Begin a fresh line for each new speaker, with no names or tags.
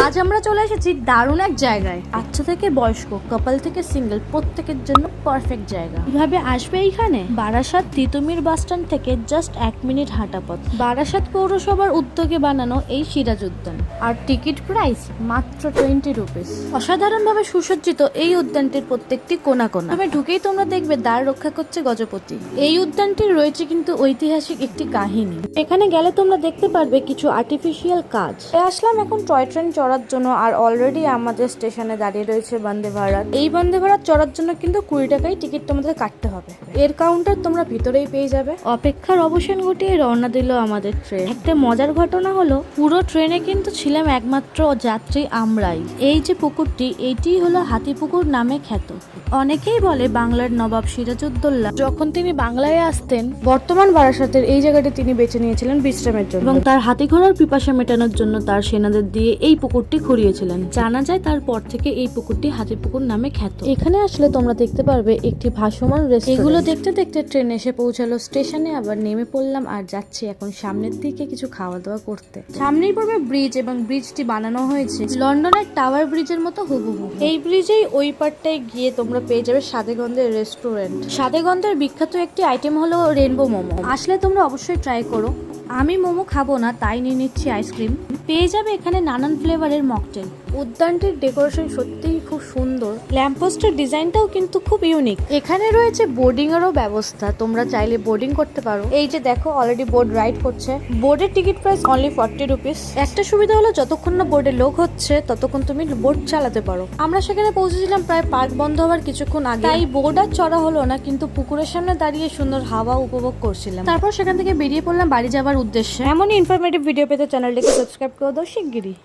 আজ আমরা চলে এসেছি দারুণ এক জায়গায়। বাচ্চা থেকে বয়স্ক, কাপল থেকে সিঙ্গেল, প্রত্যেকের জন্য পারফেক্ট জায়গা। কিভাবে আসবে এইখানে? বারাসাত তিতুমির বাস স্ট্যান্ড থেকে জাস্ট 1 মিনিট হাঁটা পথ। বারাসাত পৌরসভার উদ্যোগে বানানো এই সিরাজ উদ্যান, আর টিকিট প্রাইস মাত্র 20 রুপিস। অসাধারণভাবে সুসজ্জিত এই উদ্যানটির প্রত্যেকটি কোণা কোণা। তবে ঢুকেই তোমরা দেখবে দ্বার রক্ষা করছে গজপতি। এই উদ্যানটির রয়েছে কিন্তু ঐতিহাসিক একটি কাহিনী। এখানে গেলে তোমরা দেখতে পারবে কিছু আর্টিফিশিয়াল কাজ। আসলাম এখন টয় ট্রেন চড়ার জন্য, আর অলরেডি আমাদের স্টেশনে দাঁড়িয়ে রয়েছে বন্দে ভারত। এই বন্দে ভারত চড়ার জন্য কিন্তু 20 টাকায় টিকিট তোমাদের কাটতে হবে। এর কাউন্টার তোমরা ভিতরেই পেয়ে যাবে। অপেক্ষার অবসান ঘটিয়ে রওনা দিল আমাদের ট্রেন। একটা মজার ঘটনা হলো, পুরো ট্রেনে কিন্তু ছিলাম একমাত্র যাত্রী আমরাই। এই যে পুকুরটি, এইটিই হলো হাতিপুকুর নামে খ্যাত। অনেকেই বলে বাংলার নবাব সিরাজউদ্দৌলা যখন তিনি বাংলায় আসতেন, বর্তমান বারাসাতের এই জায়গাটি তিনি বেছে নিয়েছিলেন বিশ্রামের জন্য, এবং তার হাতি ঘোড়ার পিপাসা মেটানোর জন্য তার সেনাদের দিয়ে এই পুকুরটি খুঁড়িয়েছিলেন। জানা যায় তারপর থেকে এই পুকুরটি হাতিপুকুর নামে খ্যাত। এখানে আসলে তোমরা দেখতে পারবে একটি ভাসমান রেস্টুরেন্ট। এগুলো দেখতে দেখতে ট্রেন এসে পৌঁছালো স্টেশনে, আবার নেমে পড়লাম আর যাচ্ছি এখন সামনের দিকে কিছু খাওয়া দাওয়া করতে। সামনেই পড়বে ব্রিজ, এবং ব্রিজটি বানানো হয়েছে লন্ডনের টাওয়ার ব্রিজের মতো হুবহু। এই ব্রিজেই ওই পারটায় গিয়ে তোমরা পেয়ে যাবে স্বাদেগন্ধের রেস্টুরেন্ট। স্বাদেগন্ধের বিখ্যাত একটি আইটেম হলো রেনবো মোমো। আসলে তোমরা অবশ্যই ট্রাই করো। আমি মোমো খাবো না, তাই নিয়ে নিচ্ছি আইসক্রিম। পেয়ে যাবে এখানে নানান ফ্লেভারের মকটেল। উদ্যানটির ডেকোরেশন সত্যিই খুব সুন্দর। ল্যাম্পপোস্টের ডিজাইনটাও কিন্তু খুব ইউনিক। এখানে রয়েছে বোর্ডিং এরও ব্যবস্থা, তোমরা চাইলে বোর্ডিং করতে পারো। এই যে দেখো অলরেডি বোর্ড রাইড করছে। বোর্ডের টিকিট প্রাইস অনলি 40 রুপিস। একটা সুবিধা হলো যতক্ষণ না বোর্ডে লোক হচ্ছে ততক্ষণ তুমি বোর্ড চালাতে পারো। আমরা সেখানে পৌঁছেছিলাম প্রায় পার্ক বন্ধ হওয়ার কিছুক্ষণ আগে, তাই বোর্ড আর চড়া হলো না, কিন্তু পুকুরের সামনে দাঁড়িয়ে সুন্দর হাওয়া উপভোগ করছিলাম। তারপর সেখান থেকে বেরিয়ে পড়লাম বাড়ি যাওয়ার উদ্দেশ্যে। এমনই ইনফরমেটিভ ভিডিও পেতে চ্যানেলটিকে সাবস্ক্রাইব করে দাও শিগগিরই।